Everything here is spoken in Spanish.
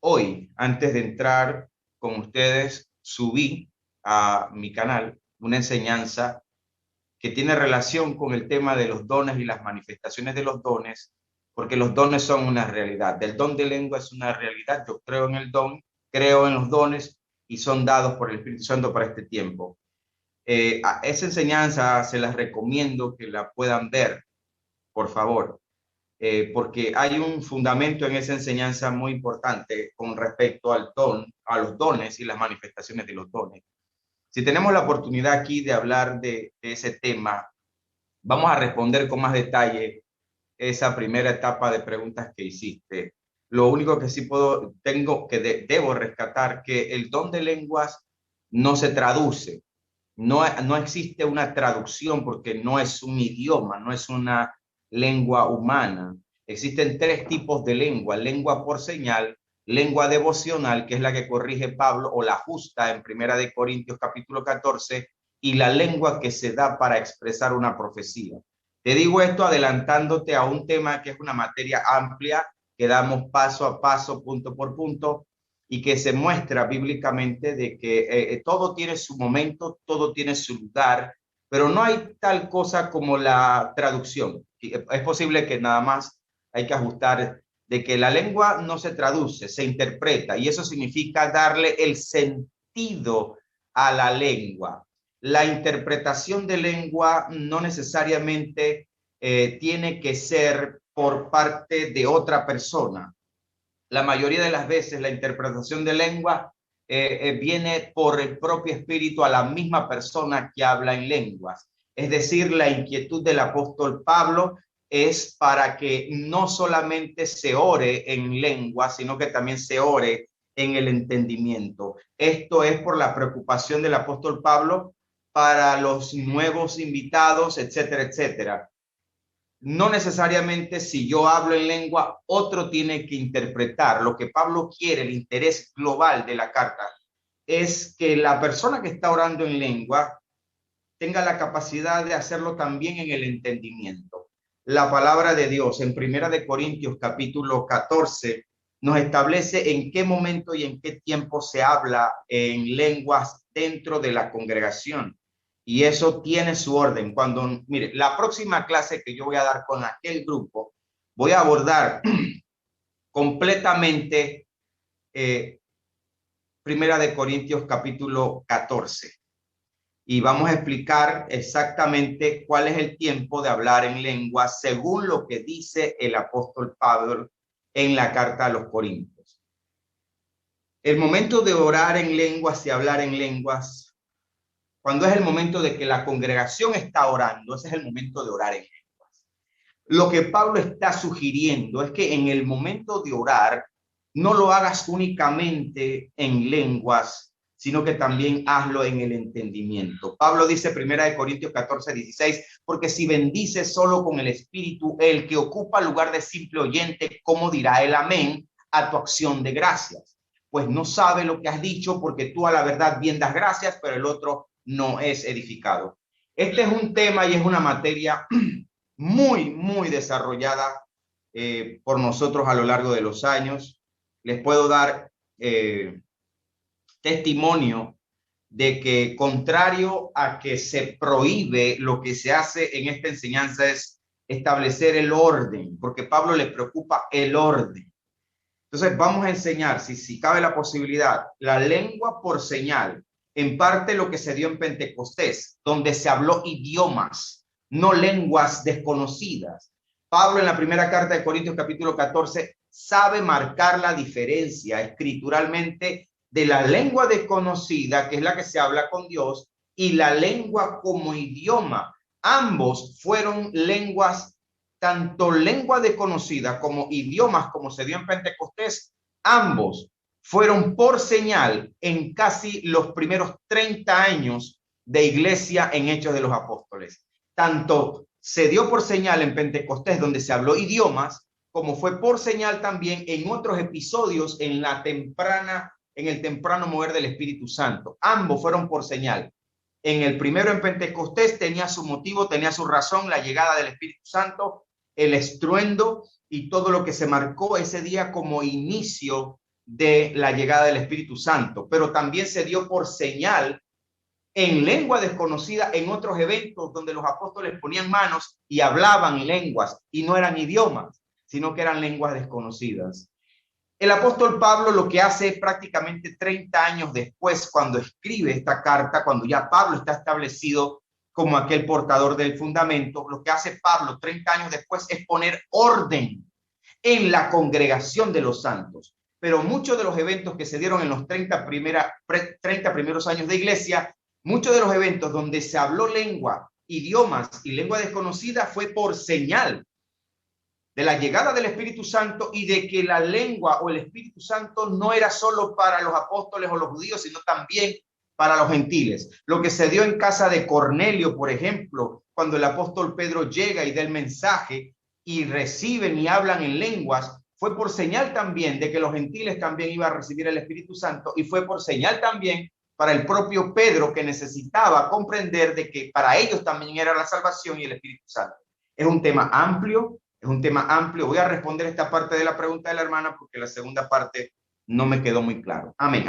Hoy, antes de entrar con ustedes, subí a mi canal una enseñanza que tiene relación con el tema de los dones y las manifestaciones de los dones, porque los dones son una realidad. El don de lengua es una realidad. Yo creo en el don, creo en los dones y son dados por el Espíritu Santo para este tiempo. A esa enseñanza se las recomiendo que la puedan ver, por favor, porque hay un fundamento en esa enseñanza muy importante con respecto al don, a los dones y las manifestaciones de los dones. Si tenemos la oportunidad aquí de hablar de ese tema, vamos a responder con más detalle esa primera etapa de preguntas que hiciste. Lo único que sí debo rescatar que el don de lenguas no se traduce, no existe una traducción porque no es un idioma, no es una lengua humana. Existen tres tipos de lengua: lengua por señal, lengua devocional, que es la que corrige Pablo o la justa en Primera de Corintios capítulo 14, y la lengua que se da para expresar una profecía. Te digo esto adelantándote a un tema que es una materia amplia, que damos paso a paso, punto por punto, y que se muestra bíblicamente de que todo tiene su momento, todo tiene su lugar, pero no hay tal cosa como la traducción. Es posible que nada más hay que ajustar de que la lengua no se traduce, se interpreta, y eso significa darle el sentido a la lengua. La interpretación de lengua no necesariamente tiene que ser por parte de otra persona. La mayoría de las veces la interpretación de lengua viene por el propio espíritu a la misma persona que habla en lenguas. Es decir, la inquietud del apóstol Pablo es para que no solamente se ore en lengua, sino que también se ore en el entendimiento. Esto es por la preocupación del apóstol Pablo para los nuevos invitados, etcétera, etcétera. No necesariamente si yo hablo en lengua, otro tiene que interpretar. Lo que Pablo quiere, el interés global de la carta, es que la persona que está orando en lengua tenga la capacidad de hacerlo también en el entendimiento. La palabra de Dios en Primera de Corintios capítulo 14 nos establece en qué momento y en qué tiempo se habla en lenguas dentro de la congregación. Y eso tiene su orden. Cuando, mire, la próxima clase que yo voy a dar con aquel grupo, voy a abordar completamente Primera de Corintios capítulo 14 y vamos a explicar exactamente cuál es el tiempo de hablar en lengua según lo que dice el apóstol Pablo en la carta a los Corintios. El momento de orar en lenguas y hablar en lenguas, cuando es el momento de que la congregación está orando, ese es el momento de orar en lenguas. Lo que Pablo está sugiriendo es que en el momento de orar no lo hagas únicamente en lenguas, sino que también hazlo en el entendimiento. Pablo dice Primera de Corintios 14:16, porque si bendices solo con el espíritu, el que ocupa lugar de simple oyente, ¿cómo dirá el amén a tu acción de gracias? Pues no sabe lo que has dicho, porque tú a la verdad bien das gracias, pero el otro no es edificado. Este es un tema y es una materia muy desarrollada por nosotros a lo largo de los años. Les puedo dar testimonio de que, contrario a que se prohíbe, lo que se hace en esta enseñanza es establecer el orden, porque a Pablo le preocupa el orden. Entonces vamos a enseñar, si cabe la posibilidad, la lengua por señal, en parte lo que se dio en Pentecostés, donde se habló idiomas, no lenguas desconocidas. Pablo en la primera carta de Corintios capítulo 14 sabe marcar la diferencia escrituralmente de la lengua desconocida, que es la que se habla con Dios, y la lengua como idioma. Ambos fueron lenguas, tanto lengua desconocida como idiomas, como se dio en Pentecostés, ambos fueron por señal en casi los primeros 30 años de iglesia en Hechos de los Apóstoles. Tanto se dio por señal en Pentecostés, donde se habló idiomas, como fue por señal también en otros episodios en el temprano mover del Espíritu Santo. Ambos fueron por señal. En el primero, en Pentecostés, tenía su motivo, tenía su razón, la llegada del Espíritu Santo, el estruendo y todo lo que se marcó ese día como inicio de la llegada del Espíritu Santo, pero también se dio por señal en lengua desconocida en otros eventos donde los apóstoles ponían manos y hablaban lenguas, y no eran idiomas, sino que eran lenguas desconocidas. El apóstol Pablo lo que hace prácticamente 30 años después, cuando escribe esta carta, cuando ya Pablo está establecido como aquel portador del fundamento, lo que hace Pablo 30 años después es poner orden en la congregación de los santos. Pero muchos de los eventos que se dieron en los 30 primeros años de iglesia, muchos de los eventos donde se habló lengua, idiomas y lengua desconocida fue por señal de la llegada del Espíritu Santo y de que la lengua o el Espíritu Santo no era solo para los apóstoles o los judíos, sino también para los gentiles. Lo que se dio en casa de Cornelio, por ejemplo, cuando el apóstol Pedro llega y da el mensaje y reciben y hablan en lenguas, fue por señal también de que los gentiles también iban a recibir el Espíritu Santo, y fue por señal también para el propio Pedro, que necesitaba comprender de que para ellos también era la salvación y el Espíritu Santo. Es un tema amplio. Es un tema amplio. Voy a responder esta parte de la pregunta de la hermana porque la segunda parte no me quedó muy claro. Amén.